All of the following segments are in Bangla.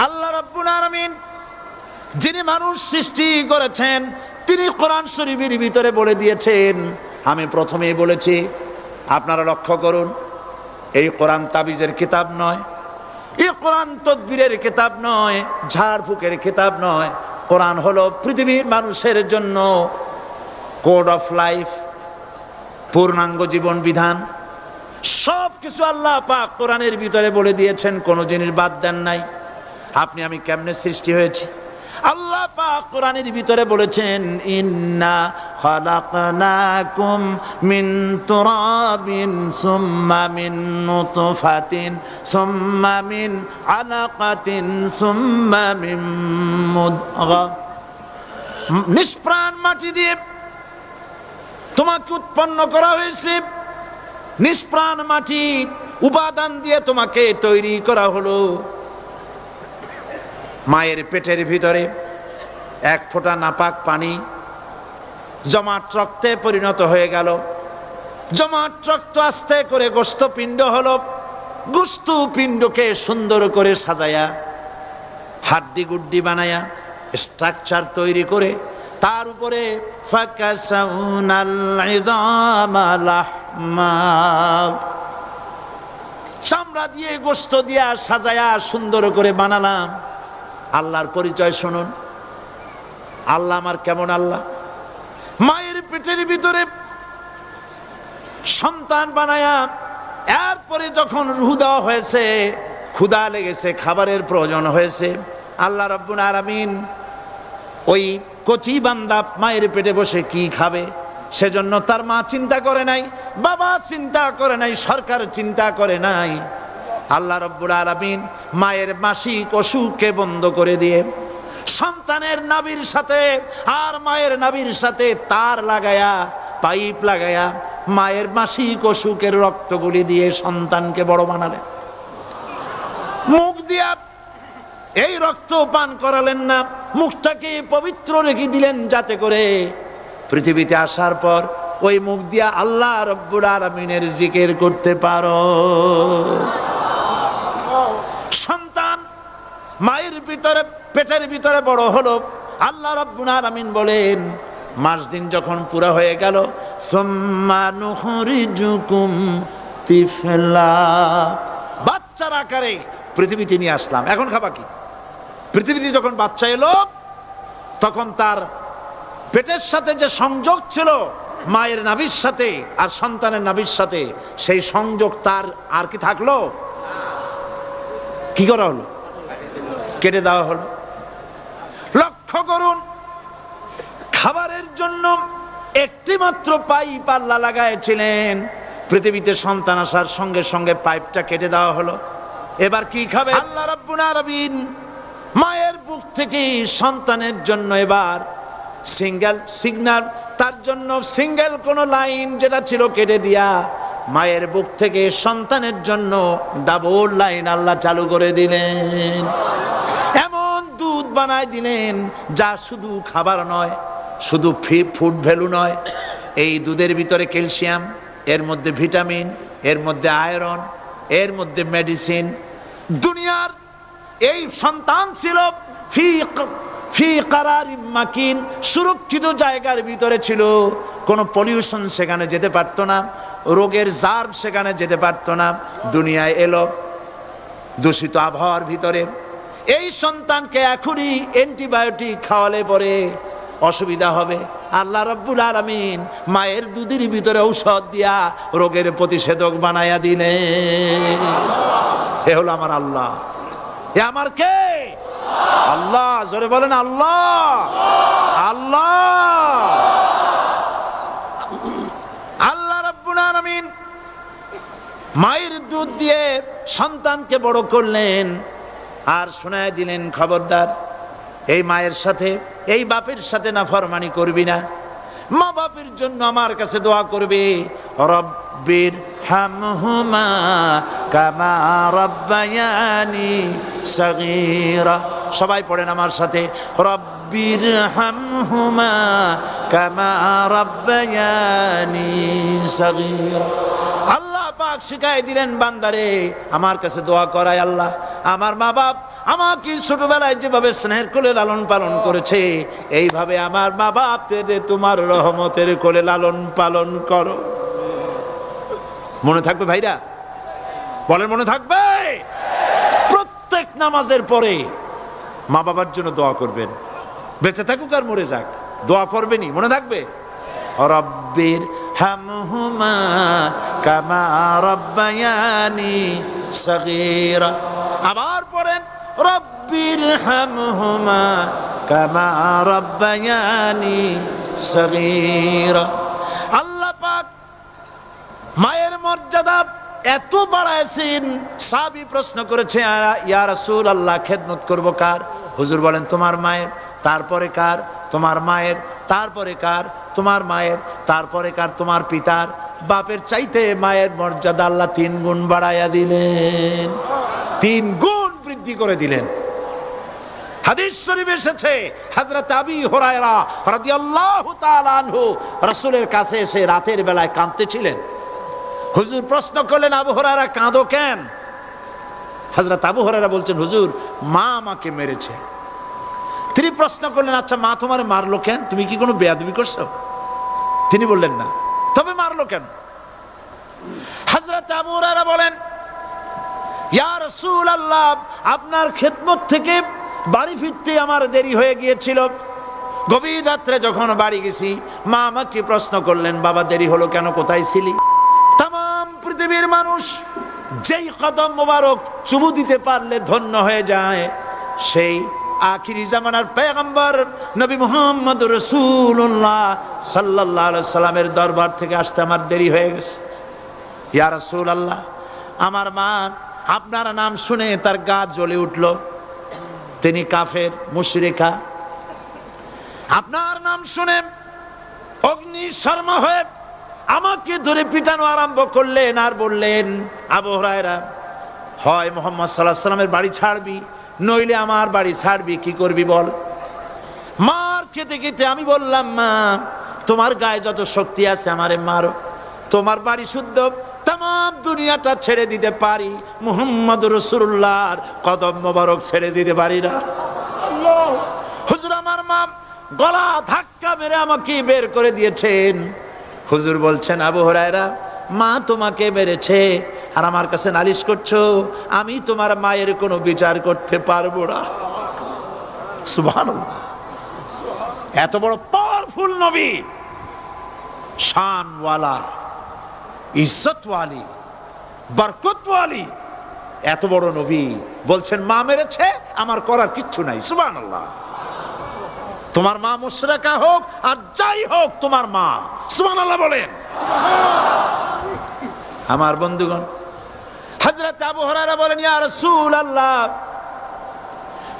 আল্লাহ রাব্বুল আলামিন যিনি মানুষ সৃষ্টি করেছেন তিনি কোরআন শরীফের ভিতরে বলে দিয়েছেন। আমি প্রথমেই বলেছি, আপনারা লক্ষ্য করুন, এই কোরআন তাবিজের কিতাব নয়, এই কোরআন তদবিরের কিতাব নয়, ঝাড়ফুঁকের কিতাব নয়। কোরআন হলো পৃথিবীর মানুষের জন্য কোড অফ লাইফ, পূর্ণাঙ্গ জীবন বিধান। সব কিছু আল্লাহ পাক কোরআনের ভিতরে বলে দিয়েছেন, কোনো জিনিস বাদ দেন নাই। আপনি আমি কেমনে সৃষ্টি হয়েছি আল্লাহ পাক কোরআনের ভিতরে বলেছেন, ইন্না খালাকনাকুম মিন তুরাবিন সুম্মা মিন নুতফাতিন সুম্মা মিন আলাকাতিন সুম্মা মিন মুদগা। নিষ্প্রাণ মাটি দিয়ে তোমাকে উৎপন্ন করা হয়েছে, নিষ্প্রাণ মাটির উপাদান দিয়ে তোমাকে তৈরি করা হলো। মায়ের পেটের ভিতরে এক ফোঁটা নাপাক পানি জমাট রক্তে পরিণত হয়ে গেল। জমাট রক্ত আস্তে করে গোশতপিণ্ড হলো। গোশতপিণ্ডকে সুন্দর করে সাজায়া, হাড্ডি গুড্ডি বানায়া, স্ট্রাকচার তৈরি করে তার উপরে ফাকাসাউনাল ইযামা লাহমা, চামড়া দিয়ে গোশত দিয়া সাজায়া সুন্দর করে বানালাম। আল্লাহর পরিচয় শুনুন, আল্লাহ আমার কেমন আল্লাহ। মায়ের পেটের ভিতরে সন্তান বানায়া এরপরে যখন রূহ দেওয়া হয়েছে, ক্ষুধা লেগেছে, খাবারের প্রয়োজন হয়েছে, আল্লাহ রাব্বুল আলামিন ওই কচি বান্দা মায়ের পেটে বসে কি খাবে সেজন্য তার মা চিন্তা করে নাই, বাবা চিন্তা করে নাই, সরকার চিন্তা করে নাই। আল্লাহ রাব্বুল আলামিন মায়ের মাসিক অসুখকে বন্ধ করে দিয়ে সন্তানের নাভির সাথে আর মায়ের নাভির সাথে তার লাগায়া, পাইপ লাগায়া মায়ের মাসিক অসুখের রক্তগুলি দিয়ে সন্তানকে বড় বানালেন। মুখ দিয়া এই রক্ত পান করালেন না, মুখটাকে পবিত্র রেখে দিলেন যাতে করে পৃথিবীতে আসার পর ওই মুখ দিয়া আল্লাহ রাব্বুল আলামিনের জিকির করতে পারো। সন্তান মায়ের ভিতরে পেটের ভিতরে বড় হলো। আল্লাহ রাব্বুল আলামিন বলেন, মাস দিন যখন পুরা হয়ে গেল, সুম্মা নুখরিজুকুম তিফলা, বাচ্চার আকারে পৃথিবীতে নিয়ে আসলাম। এখন খাবা কি? পৃথিবীতে যখন বাচ্চা এলো তখন তার পেটের সাথে যে সংযোগ ছিল মায়ের নাভির সাথে আর সন্তানের নাভির সাথে, সেই সংযোগ তার আর কি থাকলো? কি করা হলো? কেটে দেওয়া হলো। লক্ষ্য করুন, খাবারের জন্য একটি মাত্র পাইপ আল্লাহ লাগাইছিলেন, পৃথিবীতে সন্তান আসার সঙ্গে সঙ্গে পাইপটা কেটে দেওয়া হলো। এবার কি খাবে? আল্লাহ রাব্বুল আলামিন মায়ের বুক থেকে সন্তানের জন্য এবার সিঙ্গেল সিগন্যাল, তার জন্য সিঙ্গেল কোন লাইন যেটা ছিল কেটে দিয়া মায়ের বুক থেকে সন্তানের জন্য ডাবল লাইন আল্লাহ চালু করে দিলেন। এমন দুধ বানায় দিলেন যা শুধু খাবার নয়, শুধু ফুড ভ্যালু নয়। এই দুধের ভিতরে ক্যালসিয়াম, এর মধ্যে ভিটামিন, এর মধ্যে আয়রন, এর মধ্যে মেডিসিন। দুনিয়ার এই সন্তান ছিল ফি কারারিম মাকিন, সুরক্ষিত জায়গার ভিতরে ছিল। কোনো পলিউশন সেখানে যেতে পারতো না, রোগের জার্ম সেখানে যেতে পারতো না। দুনিয়ায় এলো দূষিত আবহাওয়ার ভিতরে। এই সন্তানকে এখনই অ্যান্টিবায়োটিক খাওয়ালে পরে অসুবিধা হবে। আল্লাহ রাব্বুল আলামিন মায়ের দুধের ভিতরে ঔষধ দিয়া রোগের প্রতিষেধক বানায়া দিলেন। এ হলো আমার আল্লাহ। এ আমার কে? আল্লাহ। জোরে বলেন আল্লাহ। আল্লাহ আল্লাহ রাব্বুল আলামিন মায়ের দুধ দিয়ে সন্তানকে বড় করলেন আর শোনায় দিলেন, খবরদার এই মায়ের সাথে, এই বাপের সাথে নাফরমানি করবি না। মা বাপের জন্য আমার কাছে দোয়া করবে, রব্বির হামহুমা কামা রাব্বায়ানি সাগীরা। সবাই পড়েন আমার সাথে, রব্বির হামহুমা কামা রাব্বায়ানি সাগীরা। আল্লাহ পাক শিখাই দিলেন, বান্দারে আমার কাছে দোয়া করায় আল্লাহ, আমার মা বাপ আমাকে ছোটবেলায় যেভাবে স্নেহের কোলে লালন পালন করেছে, এইভাবে আমার মা বাপদের তোমার রহমতের কোলে লালন পালন করো। মনে থাকবে ভাইরা? বলেন মনে থাকবে? প্রত্যেক নামাজের পরে মা বাবার জন্য দোয়া করবেন, বেঁচে থাকুক আর মরে যাক, দোয়া করবেনই, মনে থাকবে? রব্বির হামহুমা কামা রাব্বায়ানি সগীরা। আবার পড়েন রব্বির হামহুমা কামা রাব্বায়ানি সগীরা। আল্লাহ পাক মায়ের মর্যাদা এত বাড়াইছেন, সাহাবী প্রশ্ন করেছে ইয়া রাসূলুল্লাহ খেদমত করব কার? হুজুর বলেন তোমার মায়ের, তারপরে কার? তোমার মায়ের, তারপরে কার? তোমার মায়ের, তারপরে কার? তোমার পিতার। বাপের চাইতে মায়ের মর্যাদা আল্লাহ 3 গুণ বাড়াইয়া দিলেন, 3 গুণ বৃদ্ধি করে দিলেন। হাদিস শরীফে এসেছে হযরত আবী হুরায়রা রাদিয়াল্লাহু তাআলা আনহু রাসূলের কাছে এসে রাতের বেলায় কাঁদতেছিলেন। হুজুর প্রশ্ন করলেন, আবু হুরায়রা কাঁদো কেন? হযরত আবু হুরায়রা বলছেন, হুজুর মা আমাকে মেরেছে। তিনি প্রশ্ন করলেন, আচ্ছা মা তোমার মারলো কেন? তুমি কি কোনো বেয়াদবি করছো? তিনি বললেন না। তবে মারলো কেন? হযরত আবু হুরায়রা বলেন, ইয়া রাসূলুল্লাহ আপনার খেদমত থেকে বাড়ি ফিরতে আমার দেরি হয়ে গিয়েছিল। গভীর রাত্রে যখন বাড়ি গেছি, মা আমাকে প্রশ্ন করলেন, বাবা দেরি হলো কেন, কোথায় ছিলি? তাম পৃথিবীর মানুষ যেই কদম মোবারক চুমু দিতে পারলে ধন্য হয়ে যায়, সেই আখিরি জামানার পয়গম্বর নবী মুহাম্মদ রাসূলুল্লাহ সাল্লাল্লাহু আলাইহি সাল্লামের দরবার থেকে আসতে আমার দেরি হয়ে গেছে। ইয়া রাসূলুল্লাহ আমার মা আপনার নাম শুনে তার গা জ্বলে উঠল, তিনি কাফের মুশরিকা। আপনার নাম শুনে অগ্নি শর্মা হয়ে আমাকে ধরে পিটানো আরম্ভ করলেন আর বললেন, আবু হুরায়রা হয় মুহাম্মদ সাল্লাল্লাহু আলাইহি সাল্লামের বাড়ি ছাড়বি, নইলে আমার বাড়ি ছাড়বি, কি করবি বল? মার খেতে খেতে আমি বললাম, মা তোমার গায়ে যত শক্তি আছে আমারে মারো, তোমার বাড়ি শুদ্ধ তাম দুনিয়াটা ছেড়ে দিতে পারি, মুহাম্মদ রাসূলুল্লাহর কদম মোবারক ছেড়ে দিতে পারি না। হুজুর আমার মা গলা ধাক্কা মেরে আমাকে বের করে দিয়েছেন। হুজুর বলছেন, আবু হুরায়রা মা তোমাকে মেরেছে আর আমার কাছে নালিশ করছো, আমি তোমার মায়ের কোনো বিচার করতে পারবো না। সুবহানাল্লাহ, এত বড় পাওয়ারফুল নবী, শানওয়ালা, ইজ্জতওয়ালি, বরকতওয়ালি, এত বড় নবী বলছেন মা মেরেছে, আমার করার কিচ্ছু নাই। সুবহানাল্লাহ। তোমার মা মুশরিকা হোক আর যাই হোক, তোমার মা। সুবহানাল্লাহ বলেন। আমার বন্ধুগণ, হযরত আবু হুরায়রা বলেন, ইয়া রাসূলুল্লাহ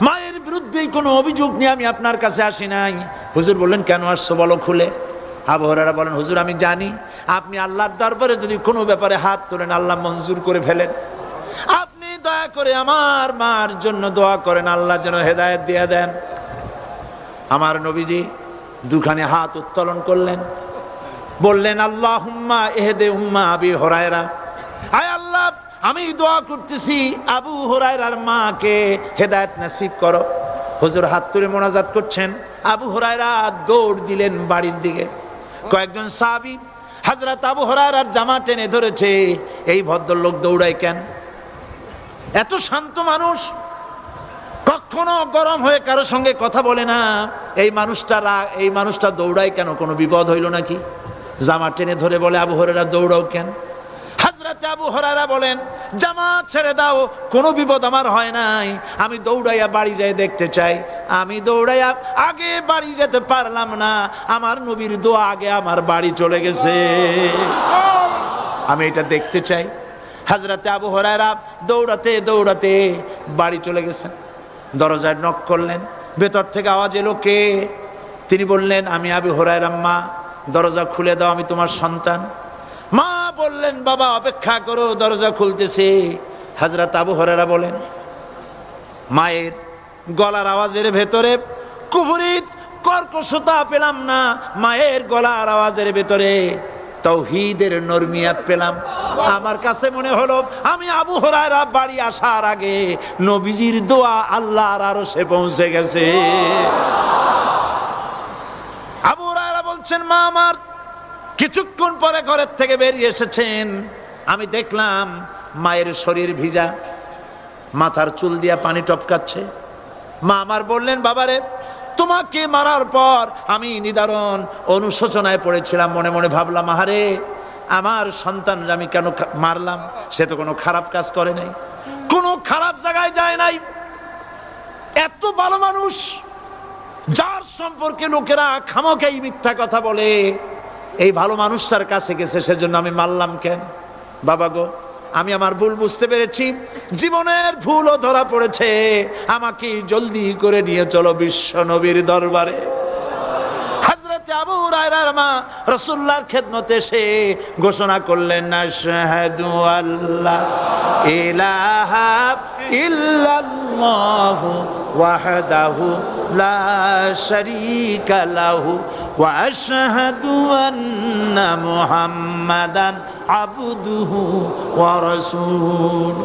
মায়ের বিরুদ্ধে কোনো অভিযোগ নিয়ে আমি আপনার কাছে আসি নাই। হুজুর বললেন, কেন আসছো বলো খুলে? আবু হুরায়রা বলেন, হুজুর আমি জানি আপনি আল্লাহর দরবারে যদি কোনো ব্যাপারে হাত তোলেন আল্লাহ মঞ্জুর করে ফেলেন। আপনি দয়া করে আমার মার জন্য দোয়া করেন, আল্লাহ যেন হেদায়েত দিয়ে দেন। আমার নবীজি দুখানে হাত উত্তোলন করলেন, বললেন, আল্লাহুম্মা ইহদি উম্মা আবি হুরায়রা, আয় আল্লাহ আমি দোয়া করতেছি আবু হুরায়রার মাকে হেদায়েত নসিব করো। হুজুর হাত তুলে মোনাজাত করছেন, আবু হুরায়রা দৌড় দিলেন বাড়ির দিকে। কয়েকজন সাহাবী হযরত আবু হুরায়রার জামা টেনে ধরেছে, এই ভদ্রলোক দৌড়ায় কেন? এত শান্ত মানুষ, কখনো গরম হয়ে কারোর সঙ্গে কথা বলে না, এই মানুষটা দৌড়ায় কেন? কোনো বিপদ হইল নাকি? জামা টেনে ধরে বলে, আবু হুরায়রা দৌড়াও কেন? হযরত আবু হুরায়রা বলেন, জামা ছেড়ে দাও, কোনো বিপদ আমার হয় নাই, আমি দৌড়াইয়া বাড়ি যাই দেখতে চাই। আমি দৌড়াইয়া আগে বাড়ি যেতে পারলাম না, আমার নবীর দোয়া আগে আমার বাড়ি চলে গেছে, আমি এটা দেখতে চাই। হযরত আবু হুরায়রা দৌড়াতে দৌড়াতে বাড়ি চলে গেছেন। দরজায় নক করলেন, ভেতর থেকে আওয়াজ এলো, কে? তিনি বললেন, আমি আবু হুরায়রা। মা দরজা খুলে দাও, আমি তোমার সন্তান। মা বললেন, বাবা অপেক্ষা করো, দরজা খুলতেছে। হযরত আবু হুরায়রা বলেন, মায়ের গলার আওয়াজের ভেতরে কুফরি কর্কশতা পেলাম না, মায়ের গলার আওয়াজের ভেতরে তাওহীদের নরমিয়াত পেলাম। আমার কাছে মনে হলো আমি আবু হুরায়রা বাড়ি আসার আগে নবীজির দোয়া আল্লাহর আরশে পৌঁছে গেছে। আবু হুরায়রা বলছেন, মা আমার কিছুক্ষণ পরে ঘরের থেকে বেরিয়ে এসেছেন, আমি দেখলাম মায়ের শরীর ভিজা, মাথার চুল দিয়া পানি টপকাচ্ছে। মা আমার বললেন, বাবারে তোমাকে মারার পর আমি নিদারুণ অনুশোচনায় পড়েছিলাম, মনে মনে ভাবলাম, আহারে আমার সন্তানরা আমি কেন মারলাম? সে তো কোনো খারাপ কাজ করে নাই, কোনো খারাপ জায়গায় যায় নাই, এত ভালো মানুষ যার সম্পর্কে লোকেরা খামোখাই মিথ্যা কথা বলে, এই ভালো মানুষটার কাছে গেছে, সেজন্য আমি মারলাম কেন? বাবা গো, আমি আমার ভুল বুঝতে পেরেছি, জীবনের ভুলও ধরা পড়েছে, আমাকে জলদি করে নিয়ে চলো বিশ্ব নবীর দরবারে। হযরত আবু হুরায়রার মা রাসূলুল্লাহর খেদমতে এসে ঘোষণা করলেন, আশহাদু আল্লা ইলাহা ইল্লাল্লাহু ওয়াহদাহু লা শারীকা লাহু ওয়া আশহাদু আন্না মুহাম্মাদান আবদুহু ওয়া রাসূলুহু।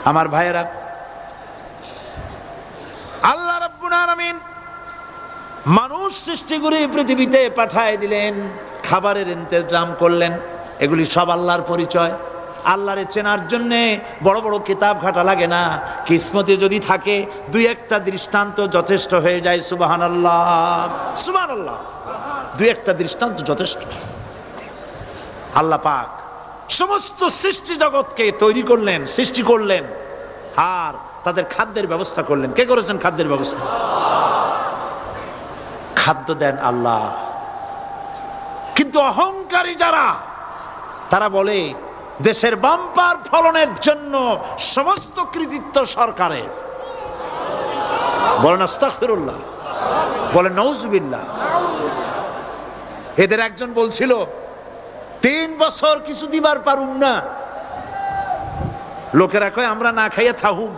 আমার ভাইয়েরা, আল্লাহ রাব্বুল আলামিন মানুষ সৃষ্টি করে পৃথিবীতে পাঠায় দিলেন, খাবারের ইন্তজাম করলেন, এগুলি সব আল্লাহর পরিচয়। আল্লাহরে চেনার জন্য বড় বড় কিতাব ঘাটা লাগে না, কিসমতে যদি থাকে দুই একটা দৃষ্টান্ত যথেষ্ট হয়ে যায়। সুবহানাল্লাহ, সুবহানাল্লাহ, দুই একটা দৃষ্টান্ত যথেষ্ট। আল্লাহ পাক সমস্ত সৃষ্টি জগৎকে তৈরি করলেন, সৃষ্টি করলেন, আর তাদের খাদ্যের ব্যবস্থা করলেন। কে করেছেন খাদ্যের ব্যবস্থা? খাদ্য দেন আল্লাহ। কিন্তু অহংকারী যারা, তারা বলে দেশের বাম্পার ফলনের জন্য সমস্ত কৃতিত্ব সরকারের। বলেন আস্তাগফিরুল্লাহ, বলেন নাউজুবিল্লাহ। এদের একজন বলছিল, 3 বছর কিছু দিবার পারুম না, লোকেরা কয় আমরা না খাইয়া থাহুম,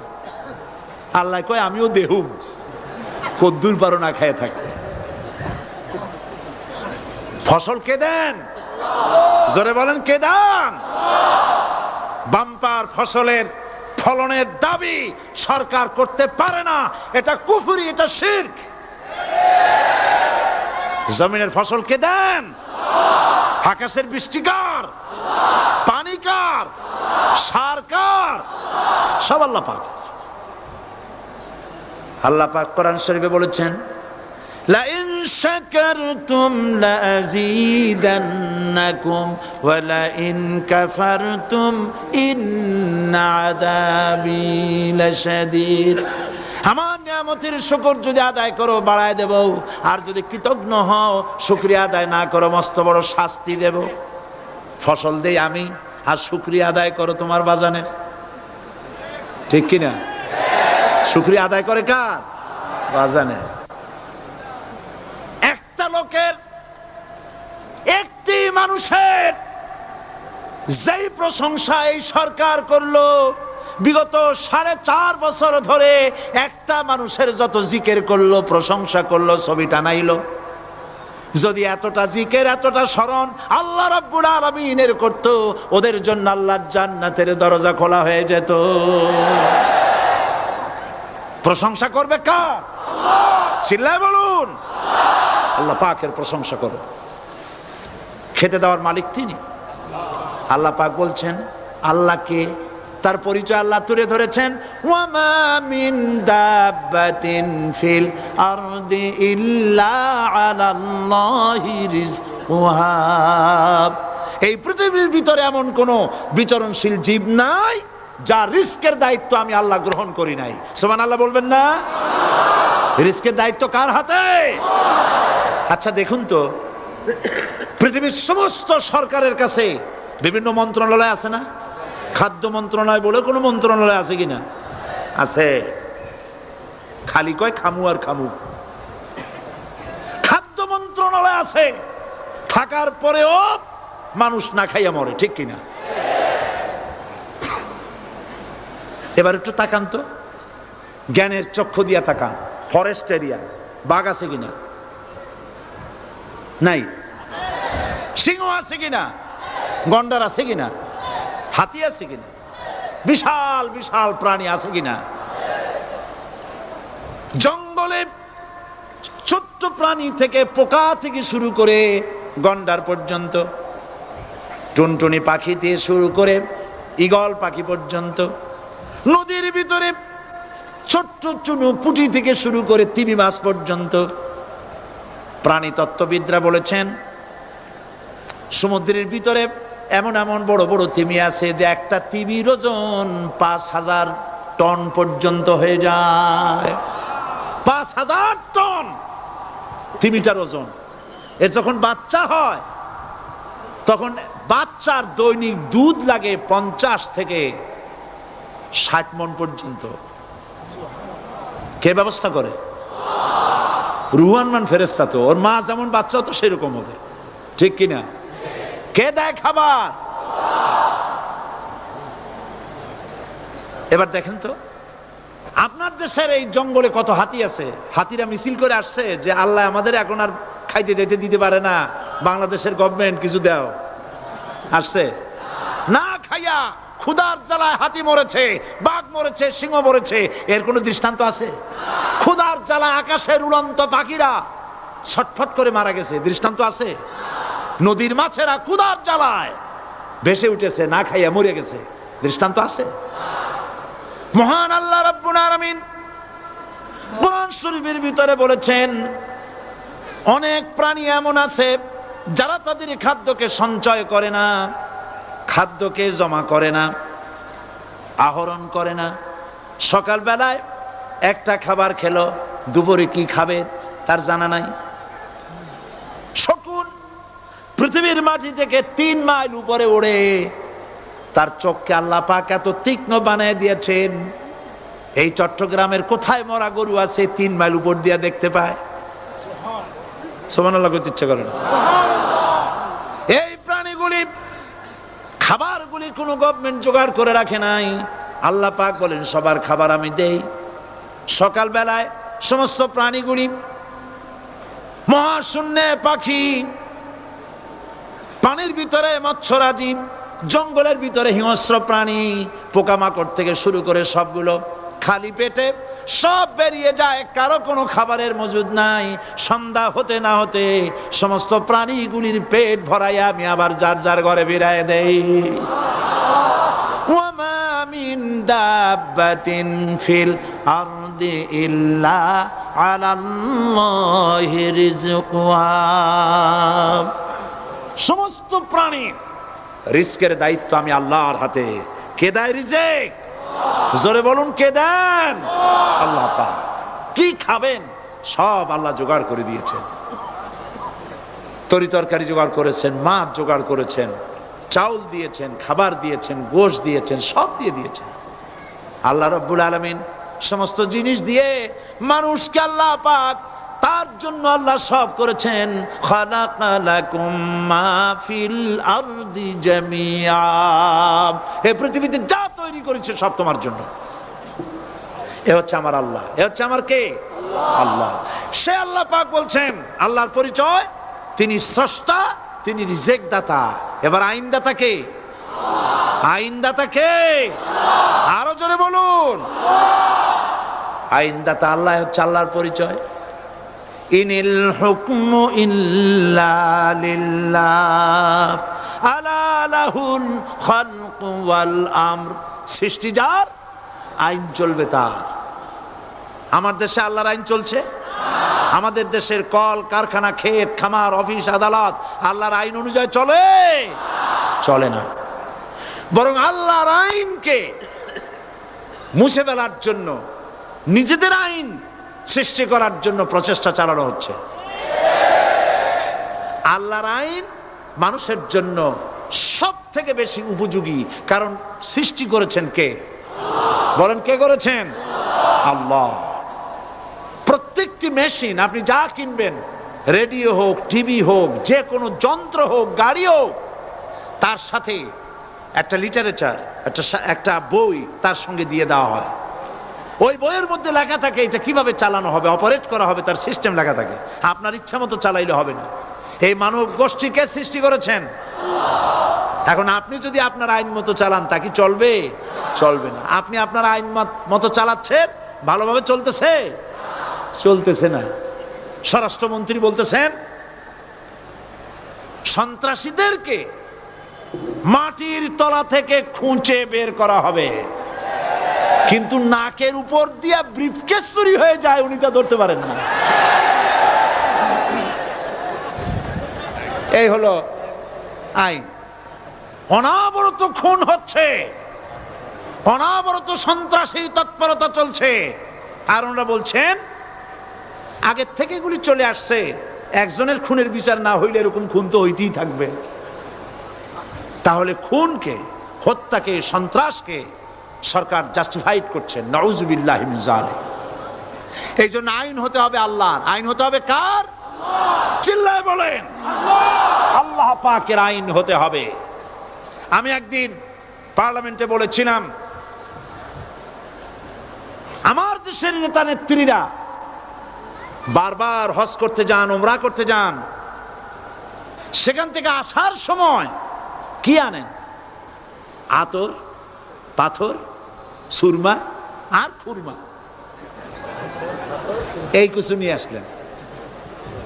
আল্লাহ কয় আমিও দেহুম, কদ্দুর পারো না খাইয়া থাকতে। ফসল কে দেন? জোরে বলেন, কে দেন? বাম্পার ফসলের ফলনের দাবি সরকার করতে পারে না, এটা কুফরি, এটা শিরক। জমিনের ফসল কে দেন? আকাশের বৃষ্টি কার? পানি কার? সার কার? সব আল্লাহ পাক। আল্লাহ পাক কোরআন শরীফে বলেছেন, লা ইন শাকারতুম লা আযীদান্নাকুম ওয়া লা ইন কাফারতুম ইন্না আযাবি লাশাদীদ। আমার নিয়ামতের শুকর যদি আদায় করো বাড়ায় দেব, আর যদি কৃতজ্ঞ হও, শুকরিয়া আদায় না করো, মস্ত বড় শাস্তি দেব। ফসল দেই আমি, আর শুকরিয়া আদায় করো তোমার বাজানের। ঠিক কিনা? শুকরিয়া আদায় করে কার? বাজানের। একটা লোকের, একটি মানুষের যেই প্রশংসা এই সরকার করলো, বিগত 4.5 বছর ধরে একটা মানুষের যত জিকির করলো, প্রশংসা করলো, ছবি টানাইলো, যদি এতটা জিকির, এতটা স্মরণ আল্লাহ রাব্বুল আলামিনের করত, ওদের জন্য আল্লাহর জান্নাতের দরজা খোলা হয়ে যেত। প্রশংসা করবে কার? চিল্লায় বলুন, আল্লাহ পাকের প্রশংসা করো। খেতে দেওয়ার মালিক তিনি। আল্লাহ পাক বলছেন, আল্লাহকে, তার পরিচয় আল্লাহ তুলে ধরেছেন, ওয়ামা মিন দাব্বাতিন ফিল আরদি ইল্লা আলাল্লাহি রিজকুহা। এই পৃথিবীর ভিতরে এমন কোন বিচরণশীল জীব নাই যার রিস্কের দায়িত্ব আমি আল্লাহ গ্রহণ করি নাই। সুবহানাল্লাহ বলবেন না? রিস্কের দায়িত্ব কার হাতে? আচ্ছা দেখুন তো, পৃথিবীর সমস্ত সরকারের কাছে বিভিন্ন মন্ত্রণালয় আছে না? খাদ্য মন্ত্রণালয় বলে কোনো মন্ত্রণালয় আছে কিনা? আছে। খালি কয় খামু আর খামু। খাদ্য মন্ত্রণালয় আছে, থাকার পরেও মানুষ না খাইয়া মরে। ঠিক কিনা? এবার একটু তাকান তো, জ্ঞানের চক্ষু দিয়া তাকান। ফরেস্ট এরিয়া, বাঘ আছে কিনা? নাই। সিংহ আছে কিনা? গন্ডার আছে কিনা? হাতি আছে কিনা, বিশাল বিশাল প্রাণী আছে কিনা। জঙ্গলে ছোট্ট প্রাণী থেকে পোকা থেকে শুরু করে গন্ডার পর্যন্ত, টুনটুনি পাখি দিয়ে শুরু করে ঈগল পাখি পর্যন্ত, নদীর ভিতরে ছোট্ট চুনু পুঁটি থেকে শুরু করে তিমি মাছ পর্যন্ত। প্রাণী তত্ত্ববিদরা বলেছেন সমুদ্রের ভিতরে এমন এমন বড় বড় তিমি আছে যে একটা তিমির ওজন 5000 টন পর্যন্ত হয়ে যায়। 5000 টন তিমিটার ওজন। এর যখন বাচ্চা হয় তখন বাচ্চার দৈনিক দুধ লাগে 50 থেকে 60 মণ পর্যন্ত। কে ব্যবস্থা করে? রুহান ফেরেশতা। তো ওর মা যেমন বাচ্চা তো সেরকম হবে, ঠিক কিনা? কে দেয় খাবার? এবার দেখেন তো আপনার দেশের এই জঙ্গলে কত হাতি আছে। হাতিরা মিছিল করে আসছে যে আল্লাহ আমাদের এখন আর খাইতে যাইতে দিতে পারে না, বাংলাদেশের গভর্নমেন্ট কিছু দাও। আসছে না, খাইয়া ক্ষুধার জ্বালায় হাতি মরেছে, বাঘ মরেছে, সিংহ মরেছে, এর কোনো দৃষ্টান্ত আছে? ক্ষুধার জ্বালায় আকাশের উড়ন্ত পাখিরা ছটফট করে মারা গেছে, দৃষ্টান্ত আছে? নদীর মাছেরা ক্ষুধার জ্বালায় ভেসে উঠেছে, না খাইয়া মরে গেছে, দৃষ্টান্ত আছে? মহান আল্লাহ রাব্বুল আলামিন কোরআন শরীফের ভিতরে বলেছেন অনেক প্রাণী এমন আছে যারা তাদের খাদ্যকে সঞ্চয় করে না, খাদ্যকে জমা করে না, আহরণ করে না। সকাল বেলায় একটা খাবার খেলো, দুপুরে কি খাবে তার জানা নাই। শকুন পৃথিবীর মাটি থেকে 3 মাইল উপরে ওড়ে, তার চোখকে আল্লাহ পাক এত তীক্ষ্ণ বানিয়ে দিয়েছেন, এই চট্টগ্রামের কোথায় মরা গরু আছে 3 মাইল উপর দিয়ে দেখতে পায়? সুবহানাল্লাহ করতে ইচ্ছা করে না। এই প্রাণীগুলি খাবারগুলি কোনো গভর্নমেন্ট জোগাড় করে রাখে নাই। আল্লাহ পাক বলেন সবার খাবার আমি দেই। সকাল বেলায় সমস্ত প্রাণীগুলি, মহাশূন্যে পাখি, পানির ভিতরে মৎস্যরাজি, জঙ্গলের ভিতরে হিংস্র প্রাণী, পোকামাকড় থেকে শুরু করে সবগুলো খালি পেটে সব বেরিয়ে যায়, কারো কোনো খাবারের মজুদ নাই। সন্ধ্যা হতে না হতে সমস্ত প্রাণীগুলির পেট ভরাইয়া আমি আবার যার যার ঘরে ফিরাইয়া দেই। ওয়ামা মিন দাব্বাতিন ফিল আরদি ইল্লা আলাল্লাহি রিজকুহা। সমস্ত প্রাণী রিজকের দায়িত্ব আমি আল্লাহর হাতে। কে দেয় রিজেক? জোরে বলুন, কে দেন? আল্লাহ পাক। কি খাবেন সব আল্লাহ জোগাড় করে দিয়েছেন। তরি তরকারি জোগাড় করেছেন, মাছ জোগাড় করেছেন, চাউল দিয়েছেন, খাবার দিয়েছেন, গোশত দিয়েছেন, সব দিয়ে দিয়েছেন। আল্লাহ রাব্বুল আলামিন সমস্ত জিনিস দিয়ে মানুষকে আল্লাহ পাক তার জন্য আল্লাহ সব করেছেন। খালাকালাকুম মা ফিল আরদি জামিআ। এই পৃথিবীতে যা তৈরি করেছে সব তোমার জন্য। এ হচ্ছে আমার আল্লাহ। এ হচ্ছে আমার কে? আল্লাহ। সে আল্লাহ পাক বলছেন, আল্লাহর পরিচয় তিনি স্রষ্টা, তিনি রিজেক দাতা। এবার আইনদাতা কে? আইনদাতা কে? আরো জোরে বলুন। আইনদাতা আল্লাহ হচ্ছে আল্লাহর পরিচয়। ইনিল হুকমু ইল্লা লিল্লাহ আলা লাহুল খালকু ওয়াল আমর। সৃষ্টি যার, আইন চলবে তার। আমার দেশে আল্লাহর আইন চলছে? আমাদের দেশের কল কারখানা, ক্ষেত খামার, অফিস আদালত আল্লাহর আইন অনুযায়ী চলে? চলে না। বরং আল্লাহর আইনকে মুছে ফেলার জন্য, নিজেদের আইন সৃষ্টি করার জন্য প্রচেষ্টা চালানো হচ্ছে। আল্লাহর আইন মানুষের জন্য সব থেকে বেশি উপযোগী, কারণ সৃষ্টি করেছেন কে? বলেন, কে করেছেন? আল্লাহ। প্রত্যেকটি মেশিন আপনি যা কিনবেন, রেডিও হোক, টিভি হোক, যে কোনো যন্ত্র হোক, গাড়ি হোক, তার সাথে একটা লিটারেচার, একটা বই তার সঙ্গে দিয়ে দেওয়া হয়। ওই বইয়ের মধ্যে লেখা থাকে এটা কিভাবে চালানো হবে, অপারেট করা হবে, তার সিস্টেম লেখা থাকে। আপনার ইচ্ছা মতো চালাইলে হবে না। এই মানব গোষ্ঠীকে সৃষ্টি করেছেন এখন আপনি যদি আপনার আইন মতো চালান তা কি চলবে? চলবে না। আপনি আপনার আইন মতো চালাচ্ছেন, ভালোভাবে চলতেছে? চলতেছে না। স্বরাষ্ট্রমন্ত্রী বলতেছেন সন্ত্রাসীদেরকে মাটির তলা থেকে খুঁজে বের করা হবে, কিন্তু নাকের উপর দিয়া ব্রিফকেস চুরি হয়ে যায়, উনি তা ধরতে পারেন না। এই হলো আইন। অনাবরত খুন হচ্ছে, অনাবরত সন্ত্রাসী তৎপরতা চলছে, আর ওনারা বলছেন আগের থেকে এগুলি চলে আসছে, একজনের খুনের বিচার না হইলে এরকম খুন তো হইতেই থাকবে। তাহলে খুনকে, হত্যাকে, সন্ত্রাসকে সরকার জাস্টিফাইড করছেন। নাউজুবিল্লাহি মিন যালিক। এই জন্য আইন হতে হবে আল্লাহর। আইন হতে হবে কার? চিল্লায় বলেন আল্লাহ পাকের আইন হতে হবে। আমি একদিন পার্লামেন্টে বলেছিলাম, আমার দেশের নেতা নেত্রীরা বারবার হজ করতে যান, উমরা করতে যান, সেখান থেকে আসার সময় কি আনেন? আতর, পাথর, সুরমা আর খুরমা, এই কিছু নিয়ে আসলেন।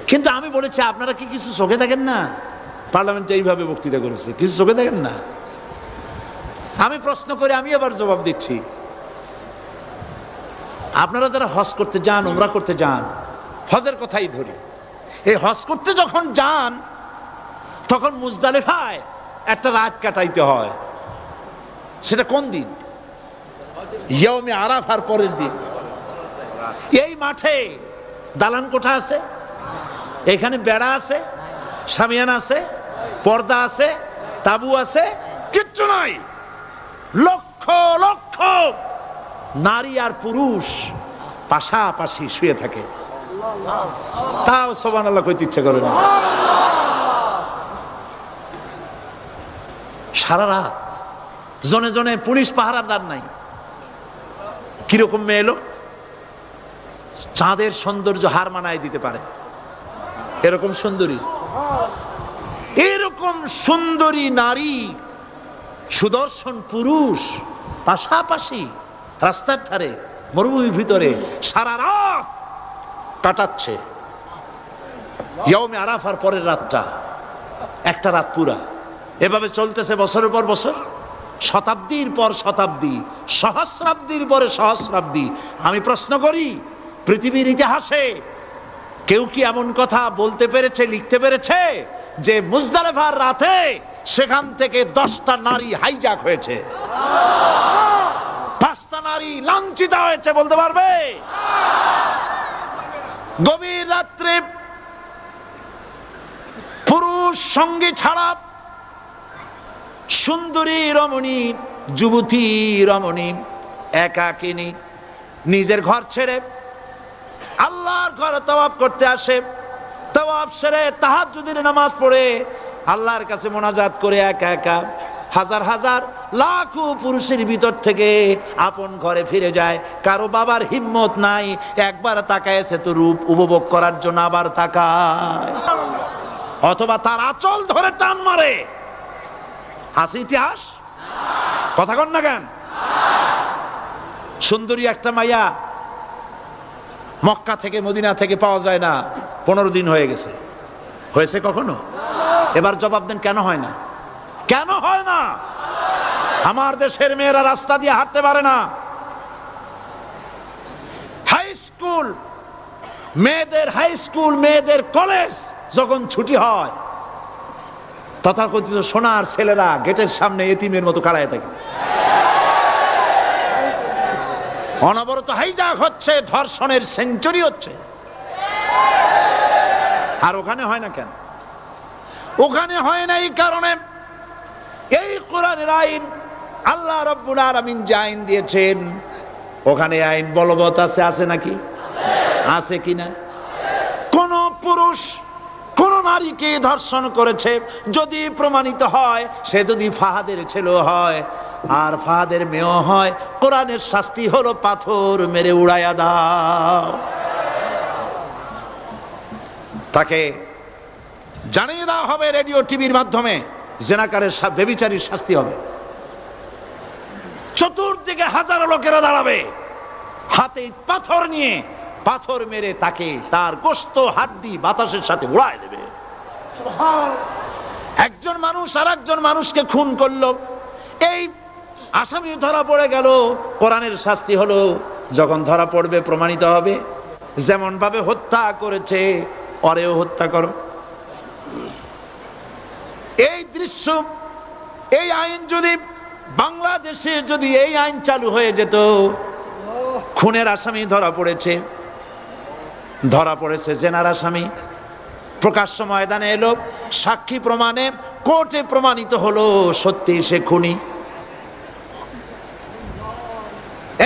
কিন্তু আমি বলেছি আপনারা কি কিছু চোখে দেখেন না? পার্লামেন্টে এইভাবে বক্তৃতা করেছে, কিছু চোখে দেখেন না? আমি প্রশ্ন করে আমি আবার জবাব দিচ্ছি, আপনারা যারা হজ করতে যান, উমরা করতে যান, হজের কথাই ধরি, এই হজ করতে যখন যান তখন মুজদালিফায় একটা রাত কাটাইতে হয়। সেটা কোন দিন? ইয়ৌমে আরাফার পরের দিন। এই মাঠে দালান কোঠা আছে, এখানে বেড়া আছে, শামিয়ানা আছে, পর্দা আছে, তাবু আছে, কিচ্ছু নাই। লক্ষ লক্ষ নারী আর পুরুষ পাশাপাশি শুয়ে থাকে, তাও সুবহানাল্লাহ কইতে ইচ্ছা করে না। সারা রাত জনে জনে পুলিশ পাহারাদার নাই। কিরকম মেয়ে লোক, চাঁদের সৌন্দর্য হার মানায় দিতে পারে, এরকম সুন্দরী, এরকম সুন্দরী নারী, সুদর্শন পুরুষ পাশাপাশি রাস্তার ধারে মরুভূমির ভিতরে সারা রাত কাটাচ্ছে। ইয়ৌমে আরাফার পরের রাতটা একটা রাত পুরা। এভাবে চলতেছে বছরের পর বছর, শতাব্দীর পর শতাব্দী, সহস্রাব্দীর পরে সহস্রাব্দী। আমি প্রশ্ন করি, পৃথিবীর ইতিহাসে কেউ কি এমন কথা বলতে পেরেছে, লিখতে পেরেছে যে মুজদালিফার রাতে সেখান থেকে 10টা নারী হাইজ্যাক হয়েছে, 5টা নারী লাঞ্ছিত হয়েছে? বলতে পারবে? গভীর রাত্রে পুরুষ সঙ্গী ছাড়া সুন্দরী রমণী, যুবতী রমণী একাকিনী নিজের ঘর ছেড়ে আল্লাহর ঘরে তাওয়াফ করতে আসে। তাওয়াফ সেরে তাহাজ্জুদের নামাজ পড়ে আল্লাহর কাছে মোনাজাত করে একা একা হাজার হাজার লাখো পুরুষের ভিতর থেকে আপন ঘরে ফিরে যায়। কারো বাবার হিম্মত নাই একবার তাকায় সে তো রূপ উপভোগ করার জন্য আবার তাকায়, অথবা তার আঁচল ধরে টান মারে। আছে ইতিহাস? কথা কন না কেন? সুন্দরী একটা মাইয়া মক্কা থেকে মদিনা থেকে পাওয়া যায় না, 15 দিন হয়ে গেছে। হয়েছে কখনো? এবার জবাব দেন, কেন হয় না? কেন হয় না? আমার দেশের মেয়েরা রাস্তা দিয়ে হাঁটতে পারে না। হাই স্কুল মেয়েদের, হাই স্কুল মেয়েদের কলেজ যখন ছুটি হয়, তথাকথিত সোনার ছেলেরা গেটের সামনে এতিমের মতো কাড়ায় থাকে। অনবরত হাইজ্যাক হচ্ছে, ধর্ষণের সেঞ্চুরি হচ্ছে। আর ওখানে হয় না কেন? ওখানে হয় না এই কারণে, এই কোরআনের আইন আল্লাহ রাব্বুল আলামিন যে আইন দিয়েছেন, ওখানে আইন বলবৎ আছে। আছে নাকি? আছে কিনা? কোন পুরুষ কোন নারীকে ধর্ষণ করেছে যদি প্রমাণিত হয়, সে যদি ফাহাদের ছেলে হয় আর ফাহাদের মেয়েও হয়, কোরআনের শাস্তি হলো পাথর মেরে উড়াইয়া দাও। তাকে জানিয়ে দেওয়া হবে রেডিও টিভির মাধ্যমে জেনাকারের ব্যভিচারীর শাস্তি হবে। চতুর্দিকে হাজারো লোকেরা দাঁড়াবে, হাতে পাথর নিয়ে পাথর মেরে তাকে তার গোশত হাড্ডি বাতাসের সাথে উড়ায় দেবে। একজন মানুষ আর একজন মানুষকে খুন করলো, এই আসামি ধরা পড়ে গেল, কোরআনের শাস্তি হলো যখন ধরা পড়বে প্রমাণিত হবে যেমন ভাবে হত্যা করেছে ওরেও হত্যা করো। এই দৃশ্য, এই আইন যদি বাংলাদেশে যদি এই আইন চালু হয়ে যেত, খুনের আসামি ধরা পড়েছে জেনার আসামি, প্রকাশ্য ময়দানে এলো, সাক্ষী প্রমাণে কোর্টে প্রমাণিত হলো সত্যি সে খুনি।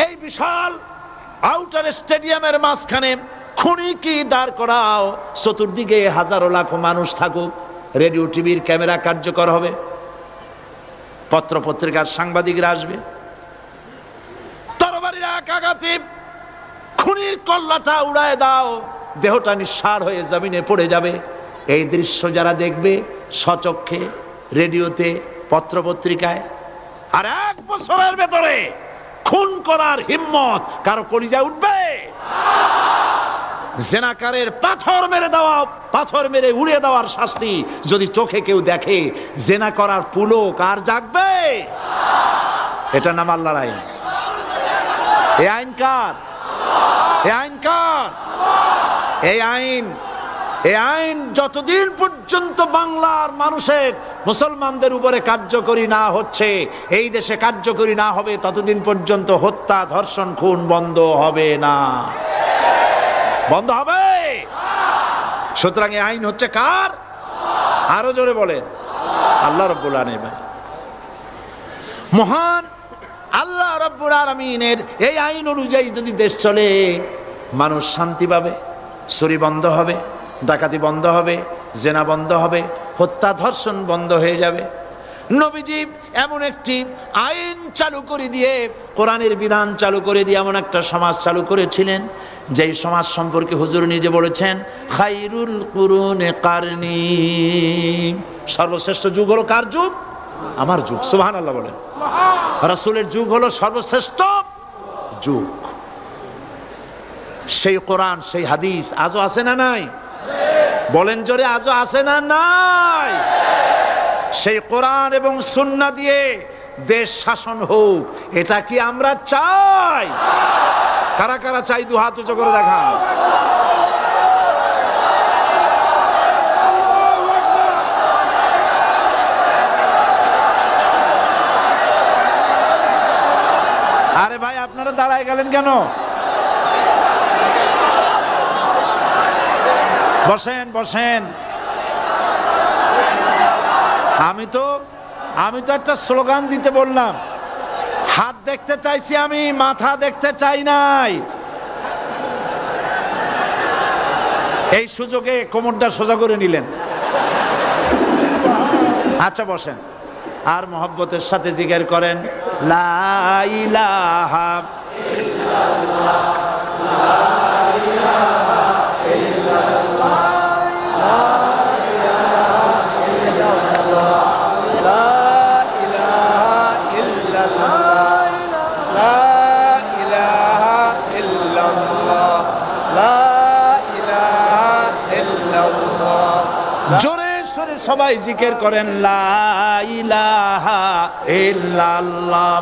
এই বিশাল আউটার স্টেডিয়ামের মাঝখানে খুনি কি দাঁড় করাও, চতুর্দিকে হাজারো লাখো মানুষ থাকুক, রেডিও টিভির ক্যামেরা কার্যকর হবে, পত্র পত্রিকার সাংবাদিকরা আসবে, তরবারির এক আঘাতে খুনির কল্লাটা উড়ায় দাও, দেহটা নিঃসাড় হয়ে জমিনে পড়ে যাবে। এই দৃশ্য যারা দেখবে স্বচক্ষে, রেডিওতে, পত্র পত্রিকায়, আর 1 বছরের ভেতরে খুন করার হিম্মত কারো কলিজায় উঠবে? জেনাকারের পাথর মেরে দেওয়া, পাথর মেরে উড়িয়ে দেওয়ার শাস্তি যদি চোখে কেউ দেখে, জেনা করার পুলক আর জাগবে? এটা নাম আল্লাহর আইন। এই আইন কার? এই আইন কার? এই আইন যতদিন পর্যন্ত বাংলার মানুষের, মুসলমানদের উপরে কার্যকরী না হচ্ছে, এই দেশে কার্যকরী না হবে, ততদিন পর্যন্ত হত্যা, ধর্ষণ, খুন বন্ধ হবে না। বন্ধ হবে। সুতরাং এই আইন হচ্ছে কার? আরো জোরে বলেন, আল্লাহ রাব্বুল আলামিন। মহান আল্লাহ রাব্বুল আলামিনের এই আইন অনুযায়ী যদি দেশ চলে, মানুষ শান্তি পাবে, চুরি বন্ধ হবে, ডাকাতি বন্ধ হবে, জেনা বন্ধ হবে, হত্যা ধর্ষণ বন্ধ হয়ে যাবে। নবীজি এমন একটি আইন চালু করে দিয়ে, কোরআনের বিধান চালু করে দিয়ে এমন একটা সমাজ চালু করেছিলেন, যেই সমাজ সম্পর্কে হুজুর নিজে বলেছেন, খায়রুল কুরুনে কারনি, সর্বশ্রেষ্ঠ যুগ হলো কার যুগ? আমার যুগ। সুবহানাল্লাহ বলেন। রাসূলের যুগ হলো সর্বশ্রেষ্ঠ যুগ। সেই কোরআন, সেই হাদিস আজও আছে না নাই? বলেন জোরে, আজও আছে না নাই? সেই কোরআন এবং সুন্নাহ দিয়ে দেশ শাসন হোক, এটা কি আমরা চাই? কারা কারা চাই? দু হাত উঁচু করে দেখা। আরে ভাই, আপনারা দাঁড়ায় গেলেন কেন? বসেন বসেন। আমি তো একটা স্লোগান দিতে বললাম, হাত দেখতে চাইছি আমি, মাথা দেখতে চাই নাই। এই সুযোগে কোমরটা সোজা করে নিলেন। আচ্ছা বসেন, আর মহব্বতের সাথে জিকির করেন, লা ইলাহা ইল্লাল্লাহ, লা ইলাহা ইল্লাল্লাহ, লা ইলাহা ইল্লাল্লাহ, লা ইলাহা ইল্লাল্লাহ, লা ইলাহা ইল্লাল্লাহ, লা ইলাহা ইল্লাল্লাহ। জোরে সরে সবাই জিকির করেন, লা ইলাহা ইল্লাল্লাহ,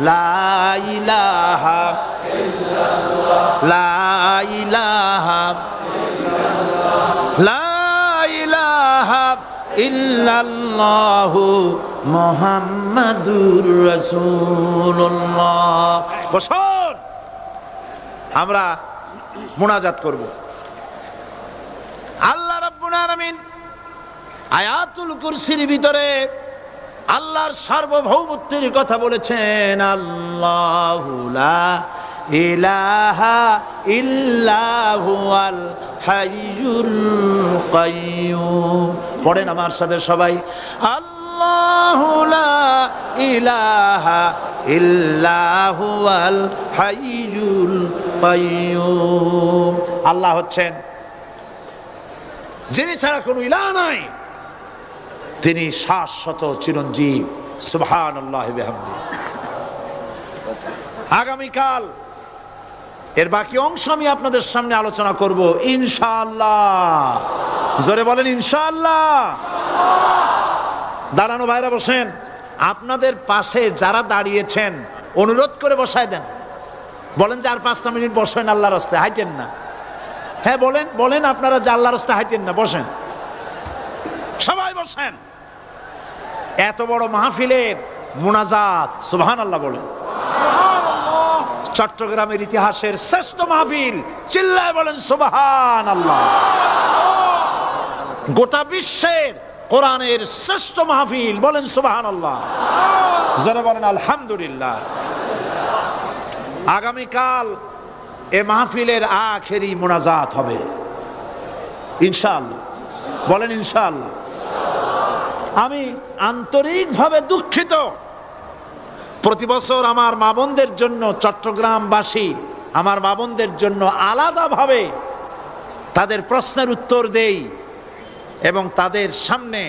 লা ইলাহা ইল্লাল্লাহ, লা ইলাহা ইল্লাল্লাহ, লা ইলাহা ইল্লাল্লাহু মুহাম্মাদুর রাসূলুল্লাহ। বসুন, আমরা মুনাজাত করব। আল্লাহ রাব্বুল আলামিন আয়াতুল কুরসির ভিতরে আল্লাহর সার্বভৌমত্বের কথা বলেছেন, আল্লাহু লা ইলাহা ইল্লা হুয়াল হাইয়ুল কাইয়্যুম। পড়েন আমার সাথে সবাই, আল্লাহু লা ইলাহা ইল্লা হুয়াল হাইয়ুল কাইয়্যুম। আল্লাহ হচ্ছেন যিনি ছাড়া কোনো ইলাহ নাই, তিনি শাশ্বত চিরঞ্জীব। সুবহানাল্লাহ বিহামদি। আগামীকাল এর বাকি অংশ আমি আপনাদের সামনে আলোচনা করব ইনশাআল্লাহ। জোরে বলেন ইনশাআল্লাহ। দাঁড়ানো ভাইরা বসেন। আপনাদের পাশে যারা দাঁড়িয়েছেন অনুরোধ করে বসায় দেন। বলেন যে আর 5টা মিনিট বসেন, আল্লাহর রাস্তায় হাঁটেন না। হ্যাঁ বলেন, বলেন আপনারা যে আল্লাহর রাস্তায় হাঁটেন না, বসেন, সবাই বসেন। এত বড় মাহফিলের মুনাজাত, সুবহানাল্লাহ বলেন। চট্টগ্রামের ইতিহাসের শ্রেষ্ঠ মাহফিল, চিল্লায় বলেন সুবহানাল্লাহ। গোটা বিশ্বের কোরআনের শ্রেষ্ঠ মাহফিল, বলেন সুবহানাল্লাহ। যারা বলেন আলহামদুলিল্লাহ। আগামীকাল এ মাহফিলের আখেরি মুনাজাত হবে ইনশাআল্লাহ। বলেন ইনশাআল্লাহ। আমি আন্তরিকভাবে দুঃখিত, প্রতি বছর আমার মা বোনদের জন্য, চট্টগ্রামবাসী আমার মা বোনদের জন্য আলাদাভাবে তাদের প্রশ্নের উত্তর দেই এবং তাদের সামনে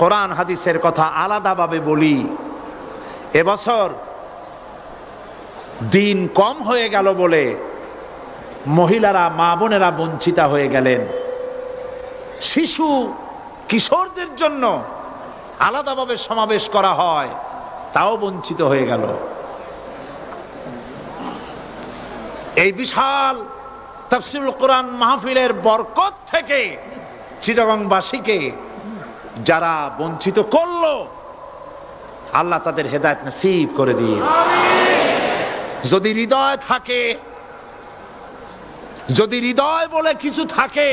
কোরআন হাদিসের কথা আলাদাভাবে বলি। এবছর দিন কম হয়ে গেল বলে মহিলারা, মা বোনেরা বঞ্চিতা হয়ে গেলেন। শিশু কিশোরদের জন্য আলাদাভাবে সমাবেশ করা হয়, তাও বঞ্চিত হয়ে গেল। এই বিশাল তাফসীরুল কোরআন মাহফিলের বরকত থেকে চিটাগংবাসীকে যারা বঞ্চিত করলো, আল্লাহ তাদের হেদায়েত নসিব করে দিন। যদি হৃদয় থাকে, যদি হৃদয় বলে কিছু থাকে,